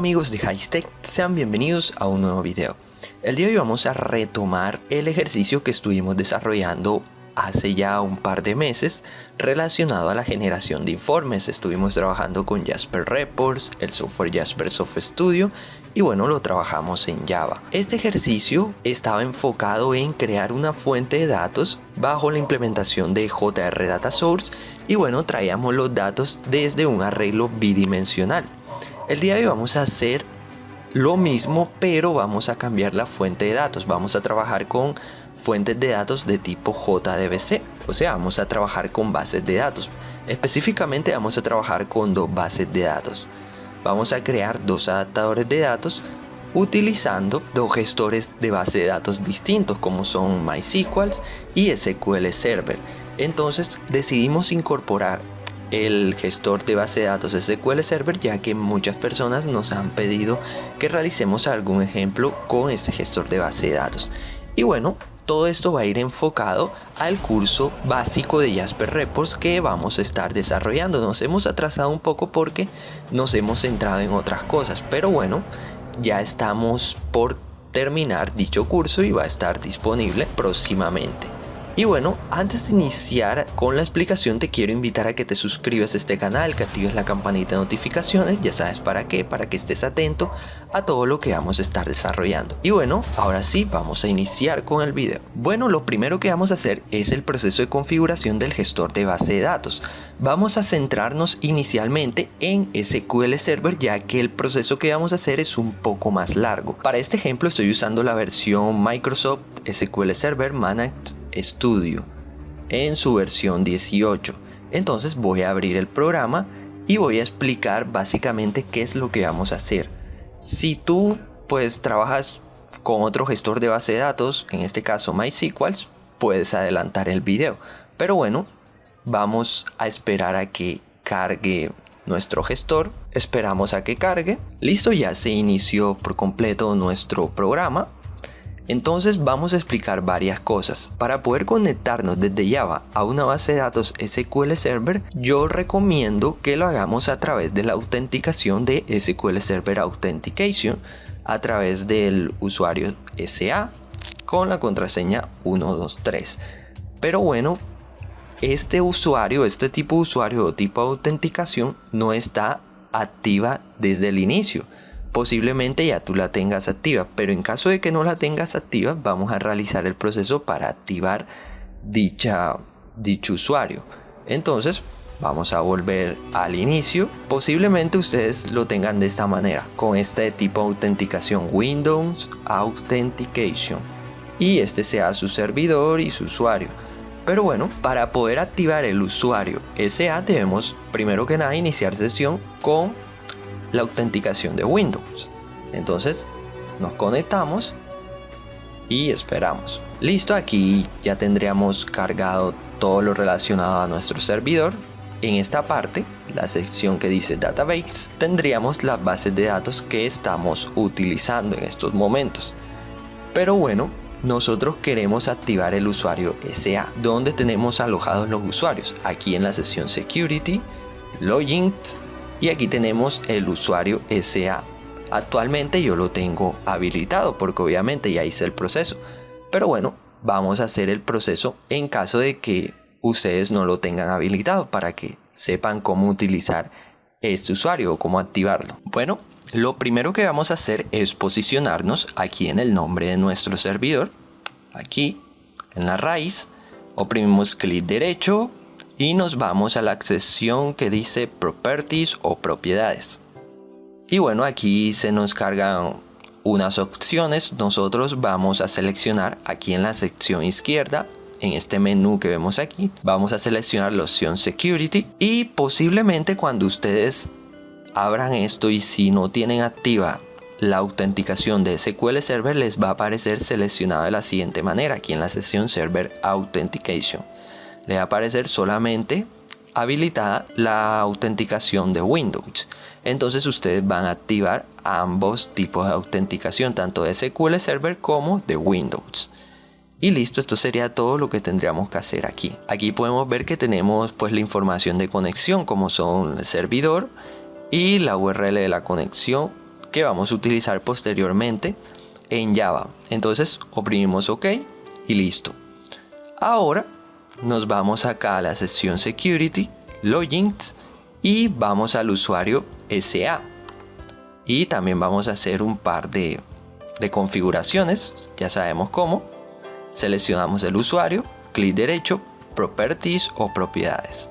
amigos de Hightech, sean bienvenidos a un nuevo video. El día de hoy vamos a retomar el ejercicio que estuvimos desarrollando hace ya un par de meses relacionado a la generación de informes. Estuvimos trabajando con Jasper Reports, el software Jasper Soft Studio y bueno, lo trabajamos en Java. Este ejercicio estaba enfocado en crear una fuente de datos bajo la implementación de JR Data Source y bueno, traíamos los datos desde un arreglo bidimensional. El día de hoy vamos a hacer lo mismo, pero vamos a cambiar la fuente de datos. Vamos a trabajar con fuentes de datos de tipo JDBC, o sea, vamos a trabajar con bases de datos. Específicamente vamos a trabajar con dos bases de datos. Vamos a crear dos adaptadores de datos utilizando dos gestores de base de datos distintos como son MySQL y SQL Server. Entonces decidimos incorporar el gestor de base de datos SQL Server, ya que muchas personas nos han pedido que realicemos algún ejemplo con este gestor de base de datos. Y bueno, todo esto va a ir enfocado al curso básico de Jasper Reports que vamos a estar desarrollando. Nos hemos atrasado un poco porque nos hemos centrado en otras cosas, pero bueno, ya estamos por terminar dicho curso y va a estar disponible próximamente. Y bueno, antes de iniciar con la explicación te quiero invitar a que te suscribas a este canal, que actives la campanita de notificaciones, ya sabes para qué, para que estés atento a todo lo que vamos a estar desarrollando. Y bueno, ahora sí, vamos a iniciar con el video. Bueno, lo primero que vamos a hacer es el proceso de configuración del gestor de base de datos. Vamos a centrarnos inicialmente en SQL Server, ya que el proceso que vamos a hacer es un poco más largo. Para este ejemplo estoy usando la versión Microsoft SQL Server Managed Studio en su versión 18. Entonces voy a abrir el programa y voy a explicar básicamente qué es lo que vamos a hacer. Si tú trabajas con otro gestor de base de datos, en este caso MySQL, puedes adelantar el video. Pero bueno, vamos a esperar a que cargue nuestro gestor. Esperamos a que cargue. Listo, ya se inició por completo nuestro programa. Entonces vamos a explicar varias cosas. Para poder conectarnos desde Java a una base de datos SQL Server, yo recomiendo que lo hagamos a través de la autenticación de SQL Server Authentication a través del usuario SA con la contraseña 123. Pero bueno, este tipo de usuario o tipo de autenticación no está activa desde el inicio. Posiblemente ya tú la tengas activa, pero en caso de que no la tengas activa, vamos a realizar el proceso para activar dicho usuario. Entonces vamos a volver al inicio. Posiblemente ustedes lo tengan de esta manera, con este tipo de autenticación Windows Authentication, y este sea su servidor y su usuario. Pero bueno, para poder activar el usuario SA debemos primero que nada iniciar sesión con la autenticación de Windows. Entonces nos conectamos y esperamos. Listo, aquí ya tendríamos cargado todo lo relacionado a nuestro servidor. En esta parte, la sección que dice Database, tendríamos las bases de datos que estamos utilizando en estos momentos. Pero bueno, nosotros queremos activar el usuario SA, donde tenemos alojados los usuarios. Aquí en la sección Security, Logins, y aquí tenemos el usuario SA. Actualmente yo lo tengo habilitado porque obviamente ya hice el proceso. Pero bueno, vamos a hacer el proceso en caso de que ustedes no lo tengan habilitado para que sepan cómo utilizar este usuario o cómo activarlo. Bueno, lo primero que vamos a hacer es posicionarnos aquí en el nombre de nuestro servidor. Aquí en la raíz oprimimos clic derecho y nos vamos a la sección que dice Properties o Propiedades. Y bueno, aquí se nos cargan unas opciones. Nosotros vamos a seleccionar aquí en la sección izquierda, en este menú que vemos aquí, vamos a seleccionar la opción Security. Y posiblemente cuando ustedes abran esto y si no tienen activa la autenticación de SQL Server, les va a aparecer seleccionado de la siguiente manera. Aquí en la sección Server Authentication le va a aparecer solamente habilitada la autenticación de Windows. Entonces ustedes van a activar ambos tipos de autenticación, tanto de SQL Server como de Windows. Y listo, esto sería todo lo que tendríamos que hacer aquí. Aquí podemos ver que tenemos la información de conexión, como son el servidor y la URL de la conexión que vamos a utilizar posteriormente en Java. Entonces oprimimos OK y listo. Ahora nos vamos acá a la sección Security, Logins y vamos al usuario SA. Y también vamos a hacer un par de configuraciones, ya sabemos cómo. Seleccionamos el usuario, clic derecho, Properties o Propiedades.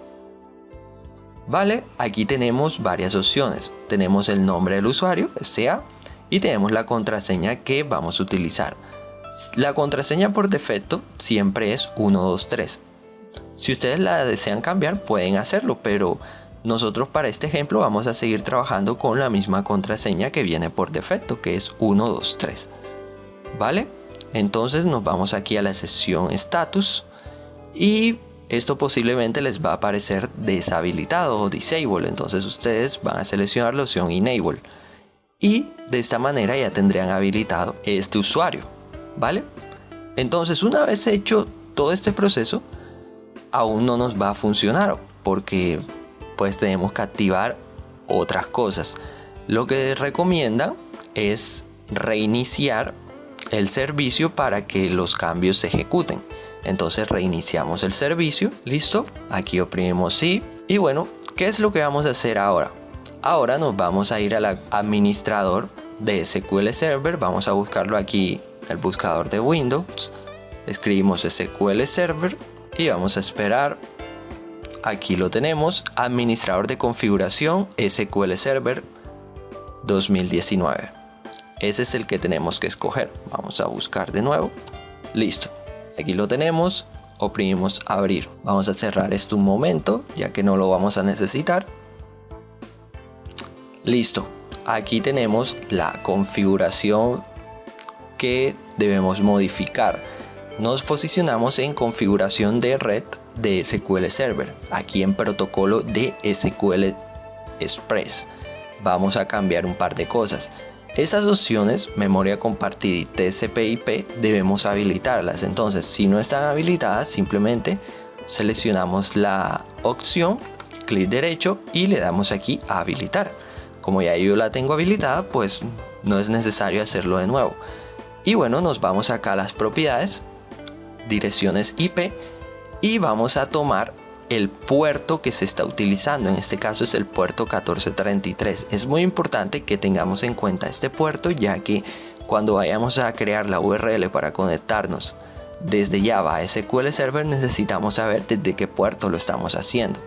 Vale, aquí tenemos varias opciones. Tenemos el nombre del usuario, SA, y tenemos la contraseña que vamos a utilizar. La contraseña por defecto siempre es 123. Si ustedes la desean cambiar, pueden hacerlo, pero nosotros para este ejemplo vamos a seguir trabajando con la misma contraseña que viene por defecto, que es 123. ¿Vale? Entonces nos vamos aquí a la sección Status y esto posiblemente les va a aparecer deshabilitado o disable. Entonces ustedes van a seleccionar la opción Enable y de esta manera ya tendrían habilitado este usuario. ¿Vale? Entonces una vez hecho todo este proceso, aún no nos va a funcionar porque pues tenemos que activar otras cosas. Lo que recomiendan es reiniciar el servicio para que los cambios se ejecuten. Entonces reiniciamos el servicio, listo, aquí oprimimos sí y bueno, ¿qué es lo que vamos a hacer ahora? Ahora nos vamos a ir al administrador de SQL Server, vamos a buscarlo aquí en el buscador de Windows, escribimos SQL Server y vamos a esperar. Aquí lo tenemos, administrador de configuración SQL Server 2019. Ese es el que tenemos que escoger. Vamos a buscar de nuevo. Listo. Aquí lo tenemos. Oprimimos abrir. Vamos a cerrar esto un momento, ya que no lo vamos a necesitar. Listo. Aquí tenemos la configuración que debemos modificar. Nos posicionamos en configuración de red de SQL Server. Aquí en protocolo de SQL Express. Vamos a cambiar un par de cosas. Estas opciones, memoria compartida y TCP/IP, debemos habilitarlas. Entonces, si no están habilitadas, simplemente seleccionamos la opción, clic derecho y le damos aquí a habilitar. Como ya yo la tengo habilitada, pues no es necesario hacerlo de nuevo. Y bueno, nos vamos acá a las propiedades, direcciones IP y vamos a tomar el puerto que se está utilizando. En este caso es el puerto 1433. Es muy importante que tengamos en cuenta este puerto, ya que cuando vayamos a crear la URL para conectarnos desde Java a SQL Server necesitamos saber desde qué puerto lo estamos haciendo.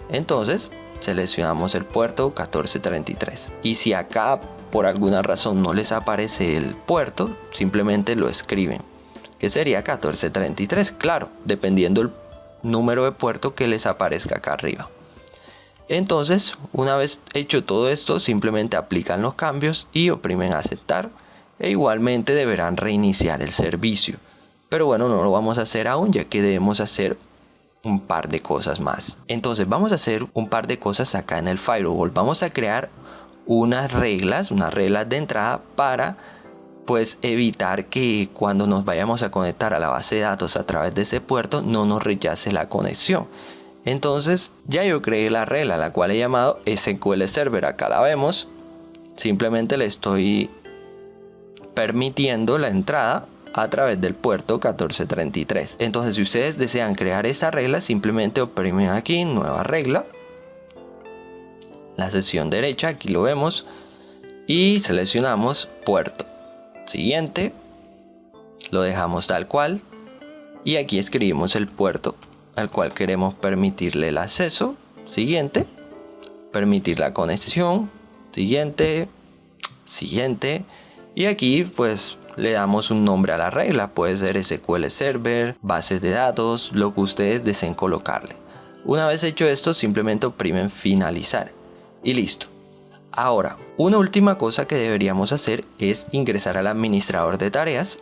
Entonces seleccionamos el puerto 1433 y si acá por alguna razón no les aparece el puerto, simplemente lo escriben, que sería 1433, claro, dependiendo el número de puerto que les aparezca acá arriba. Entonces, una vez hecho todo esto, simplemente aplican los cambios y oprimen aceptar e igualmente deberán reiniciar el servicio. Pero bueno, no lo vamos a hacer aún, ya que debemos hacer un par de cosas más. Entonces vamos a hacer un par de cosas acá en el firewall. Vamos a crear unas reglas de entrada para pues evitar que cuando nos vayamos a conectar a la base de datos a través de ese puerto no nos rechace la conexión. Entonces ya yo creé la regla, la cual he llamado SQL Server. Acá la vemos. Simplemente le estoy permitiendo la entrada a través del puerto 1433. Entonces si ustedes desean crear esa regla, simplemente oprimen aquí nueva regla, la sección derecha, aquí lo vemos, y seleccionamos puerto. Siguiente, lo dejamos tal cual y aquí escribimos el puerto al cual queremos permitirle el acceso. Siguiente, permitir la conexión. Siguiente, siguiente, y aquí pues le damos un nombre a la regla. Puede ser SQL Server, bases de datos, lo que ustedes deseen colocarle. Una vez hecho esto, simplemente oprimen finalizar y listo. Ahora, una última cosa que deberíamos hacer es ingresar al administrador de tareas.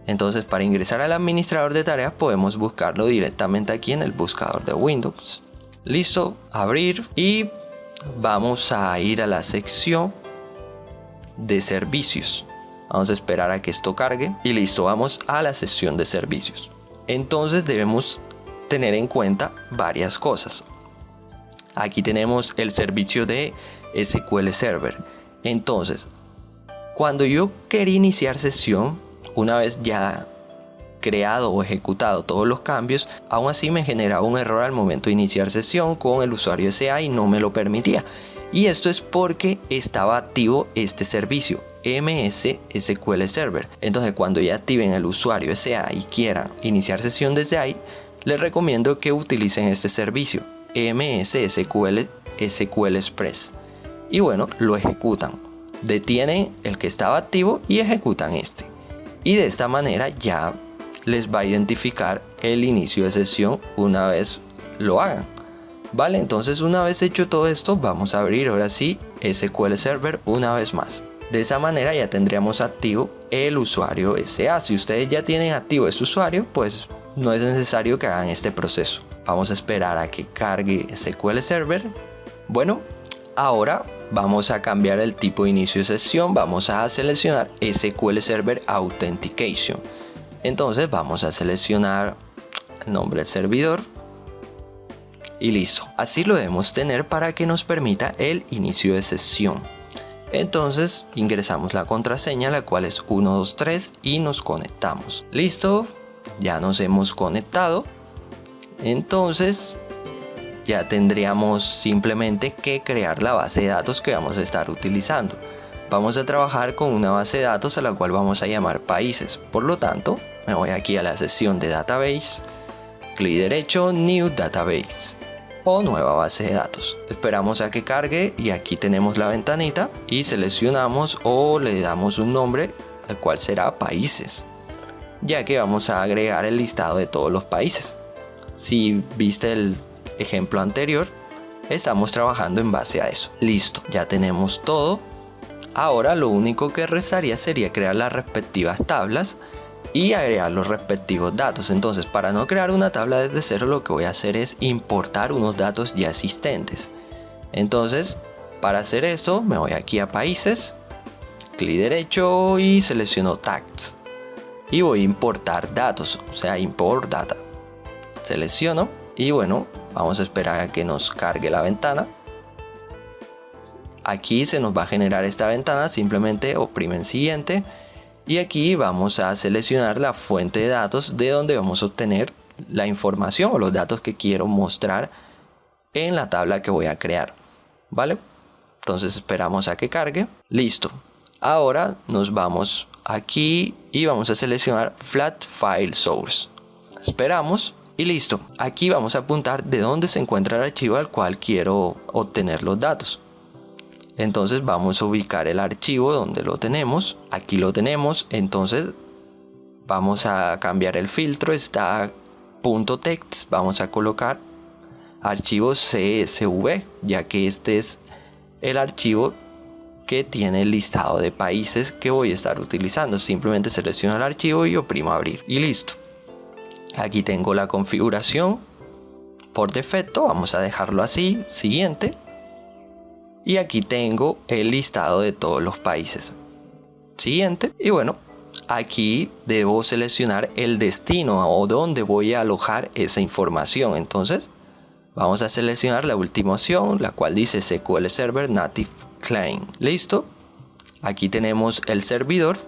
Entonces, para ingresar al administrador de tareas podemos buscarlo directamente aquí en el buscador de Windows. Listo, abrir y vamos a ir a la sección de servicios. Vamos a esperar a que esto cargue y listo, vamos a la sección de servicios. Entonces debemos tener en cuenta varias cosas. Aquí tenemos el servicio de SQL Server. Entonces, cuando yo quería iniciar sesión, una vez ya creado o ejecutado todos los cambios, aún así me generaba un error al momento de iniciar sesión con el usuario SA y no me lo permitía. Y esto es porque estaba activo este servicio, MS SQL Server. Entonces, cuando ya activen el usuario SA y quieran iniciar sesión desde ahí, les recomiendo que utilicen este servicio, MS SQL Express. Y bueno, lo ejecutan. Detienen el que estaba activo y ejecutan este. Y de esta manera ya les va a identificar el inicio de sesión una vez lo hagan. Vale, entonces una vez hecho todo esto, vamos a abrir ahora sí SQL Server una vez más. De esa manera ya tendríamos activo el usuario SA. Si ustedes ya tienen activo este usuario, pues no es necesario que hagan este proceso. Vamos a esperar a que cargue SQL Server. Bueno, ahora vamos a cambiar el tipo de inicio de sesión. Vamos a seleccionar SQL Server Authentication. Entonces vamos a seleccionar el nombre del servidor. Y listo. Así lo debemos tener para que nos permita el inicio de sesión. Entonces ingresamos la contraseña, la cual es 123, y nos conectamos. Listo. Ya nos hemos conectado. Entonces ya tendríamos simplemente que crear la base de datos que vamos a estar utilizando. Vamos a trabajar con una base de datos a la cual vamos a llamar países. Por lo tanto, me voy aquí a la sección de Database, clic derecho, New Database o nueva base de datos. Esperamos a que cargue y aquí tenemos la ventanita y seleccionamos o le damos un nombre, el cual será países, ya que vamos a agregar el listado de todos los países. Si viste el ejemplo anterior, estamos trabajando en base a eso. Listo, ya tenemos todo. Ahora lo único que restaría sería crear las respectivas tablas y agregar los respectivos datos. Entonces, para no crear una tabla desde cero, lo que voy a hacer es importar unos datos ya existentes. Entonces, para hacer esto, me voy aquí a países, clic derecho y selecciono tags y voy a importar datos, o sea, import data. Selecciono y bueno, vamos a esperar a que nos cargue la ventana. Aquí se nos va a generar esta ventana, simplemente oprimen siguiente y aquí vamos a seleccionar la fuente de datos de donde vamos a obtener la información o los datos que quiero mostrar en la tabla que voy a crear. ¿Vale? Entonces esperamos a que cargue. Listo. Ahora nos vamos aquí y vamos a seleccionar Flat File Source. Esperamos y listo. Aquí vamos a apuntar de dónde se encuentra el archivo al cual quiero obtener los datos. Entonces vamos a ubicar el archivo donde lo tenemos. Aquí lo tenemos. Entonces vamos a cambiar el filtro. Está .text. Vamos a colocar archivo CSV, ya que este es el archivo que tiene el listado de países que voy a estar utilizando. Simplemente selecciono el archivo y oprimo abrir y listo. Aquí tengo la configuración por defecto. Vamos a dejarlo así. Siguiente. Y aquí tengo el listado de todos los países. Siguiente. Y bueno, aquí debo seleccionar el destino o dónde voy a alojar esa información. Entonces vamos a seleccionar la última opción, la cual dice SQL Server Native Client. Listo. Aquí tenemos el servidor.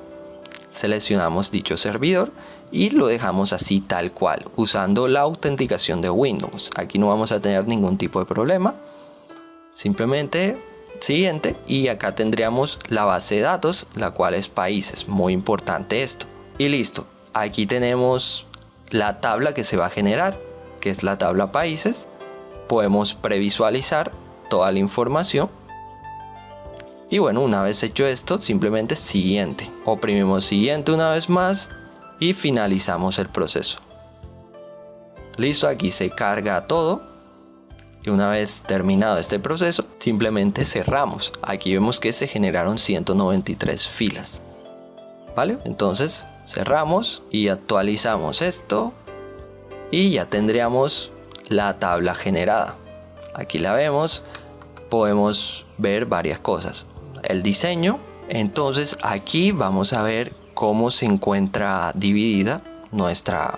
Seleccionamos dicho servidor y lo dejamos así tal cual, usando la autenticación de Windows. Aquí no vamos a tener ningún tipo de problema. Simplemente siguiente y acá tendríamos la base de datos, la cual es países. Muy importante esto. Y listo. Aquí tenemos la tabla que se va a generar, que es la tabla países. Podemos previsualizar toda la información. Y bueno, una vez hecho esto, simplemente siguiente. Oprimimos siguiente una vez más y finalizamos el proceso. Listo, aquí se carga todo. Y una vez terminado este proceso, simplemente cerramos. Aquí vemos que se generaron 193 filas. ¿Vale? Entonces cerramos y actualizamos esto. Y ya tendríamos la tabla generada. Aquí la vemos. Podemos ver varias cosas. El diseño. Entonces aquí vamos a ver cómo se encuentra dividida nuestra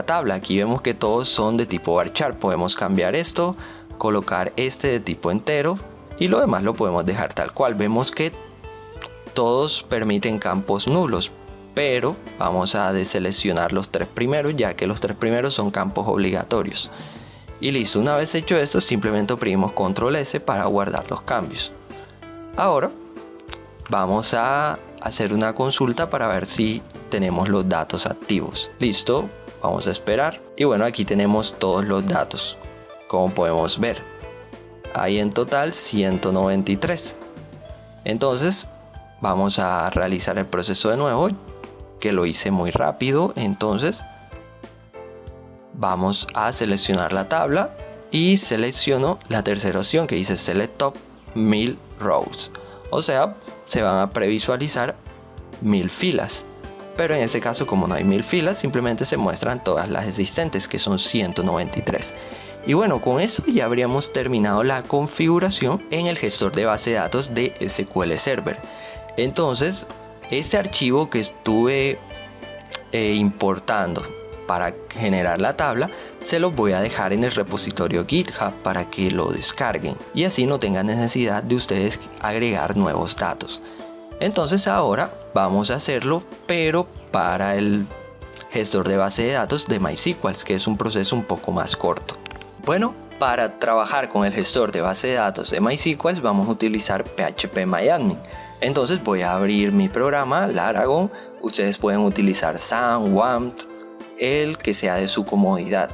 tabla. Aquí vemos que todos son de tipo varchar. Podemos cambiar esto, colocar este de tipo entero y lo demás lo podemos dejar tal cual. Vemos que todos permiten campos nulos, pero vamos a deseleccionar los 3 primeros, ya que los 3 primeros son campos obligatorios. Y listo, una vez hecho esto, simplemente oprimimos Control S para guardar los cambios. Ahora vamos a hacer una consulta para ver si tenemos los datos activos. Listo, vamos a esperar. Y bueno, aquí tenemos todos los datos, como podemos ver. Hay en total 193. Entonces vamos a realizar el proceso de nuevo, que lo hice muy rápido. Entonces vamos a seleccionar la tabla y selecciono la tercera opción que dice Select Top 1000 Rows. O sea, se van a previsualizar 1000 filas. Pero en este caso, como no hay 1000 filas, simplemente se muestran todas las existentes, que son 193. Y bueno, con eso ya habríamos terminado la configuración en el gestor de base de datos de SQL Server. Entonces, este archivo que estuve importando para generar la tabla, se los voy a dejar en el repositorio GitHub para que lo descarguen y así no tengan necesidad de ustedes agregar nuevos datos. Entonces ahora vamos a hacerlo, pero para el gestor de base de datos de MySQL, que es un proceso un poco más corto. Bueno, para trabajar con el gestor de base de datos de MySQL vamos a utilizar PHPMyAdmin. Entonces voy a abrir mi programa, Laragon. Ustedes pueden utilizar SAM, WAMP, el que sea de su comodidad.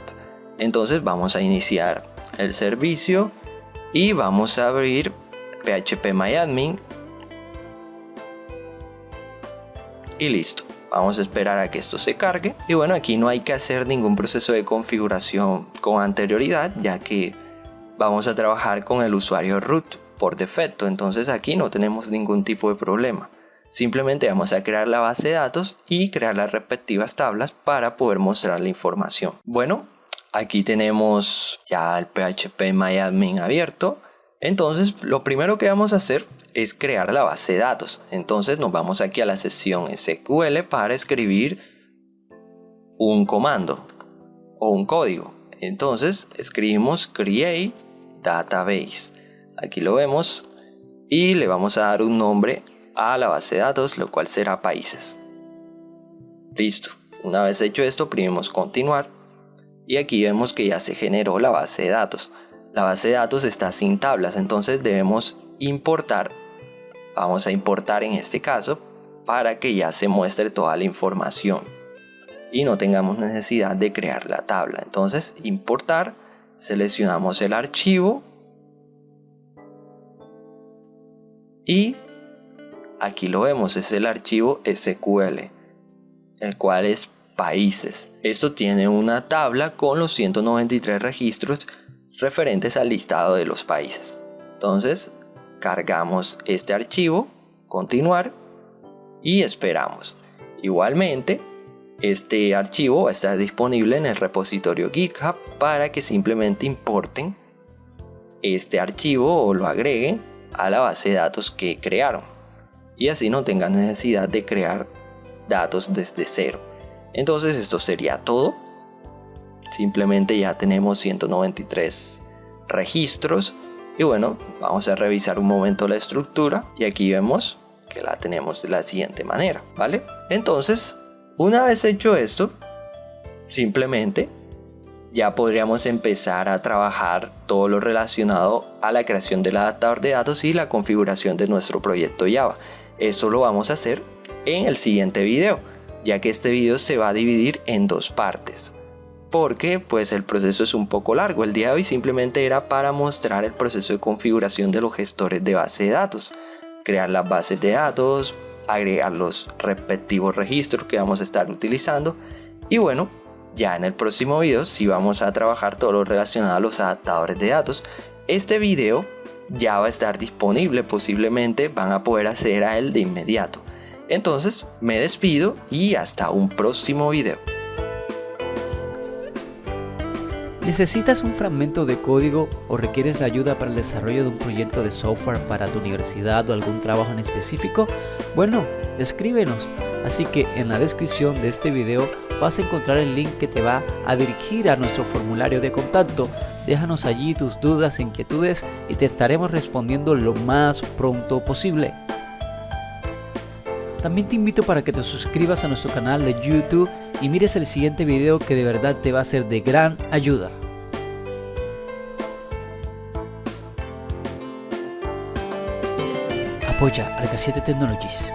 Entonces vamos a iniciar el servicio y vamos a abrir PHPMyAdmin. Y listo. Vamos a esperar a que esto se cargue. Y bueno, aquí no hay que hacer ningún proceso de configuración con anterioridad, ya que vamos a trabajar con el usuario root por defecto. Entonces aquí no tenemos ningún tipo de problema. Simplemente vamos a crear la base de datos y crear las respectivas tablas para poder mostrar la información. Bueno, aquí tenemos ya el PHPMyAdmin abierto. Entonces lo primero que vamos a hacer es crear la base de datos. Entonces nos vamos aquí a la sección SQL para escribir un comando o un código. Entonces escribimos create database. Aquí lo vemos y le vamos a dar un nombre a la base de datos, lo cual será países. Listo. Una vez hecho esto, oprimimos continuar y aquí vemos que ya se generó la base de datos. La base de datos está sin tablas, entonces debemos importar. Vamos a importar en este caso para que ya se muestre toda la información y no tengamos necesidad de crear la tabla. Entonces importar, seleccionamos el archivo y aquí lo vemos, es el archivo SQL, el cual es países. Esto tiene una tabla con los 193 registros referentes al listado de los países. Entonces cargamos este archivo, continuar y esperamos. Igualmente este archivo va a estar disponible en el repositorio GitHub para que simplemente importen este archivo o lo agreguen a la base de datos que crearon y así no tengan necesidad de crear datos desde cero. Entonces esto sería todo. Simplemente ya tenemos 193 registros y bueno, vamos a revisar un momento la estructura y aquí vemos que la tenemos de la siguiente manera, ¿vale? Entonces, una vez hecho esto, simplemente ya podríamos empezar a trabajar todo lo relacionado a la creación del adaptador de datos y la configuración de nuestro proyecto Java. Esto lo vamos a hacer en el siguiente video, ya que este video se va a dividir en 2 partes. Porque pues el proceso es un poco largo. El día de hoy simplemente era para mostrar el proceso de configuración de los gestores de base de datos, crear las bases de datos, agregar los respectivos registros que vamos a estar utilizando y bueno, ya en el próximo video sí vamos a trabajar todo lo relacionado a los adaptadores de datos. Este video ya va a estar disponible, posiblemente van a poder acceder a él de inmediato. Entonces me despido y hasta un próximo video. ¿Necesitas un fragmento de código o requieres la ayuda para el desarrollo de un proyecto de software para tu universidad o algún trabajo en específico? Bueno, escríbenos. Así que en la descripción de este video vas a encontrar el link que te va a dirigir a nuestro formulario de contacto Déjanos allí tus dudas e inquietudes y te estaremos respondiendo lo más pronto posible. También te invito para que te suscribas a nuestro canal de YouTube y mires el siguiente video que de verdad te va a ser de gran ayuda. Apoya Arca 7 Technologies.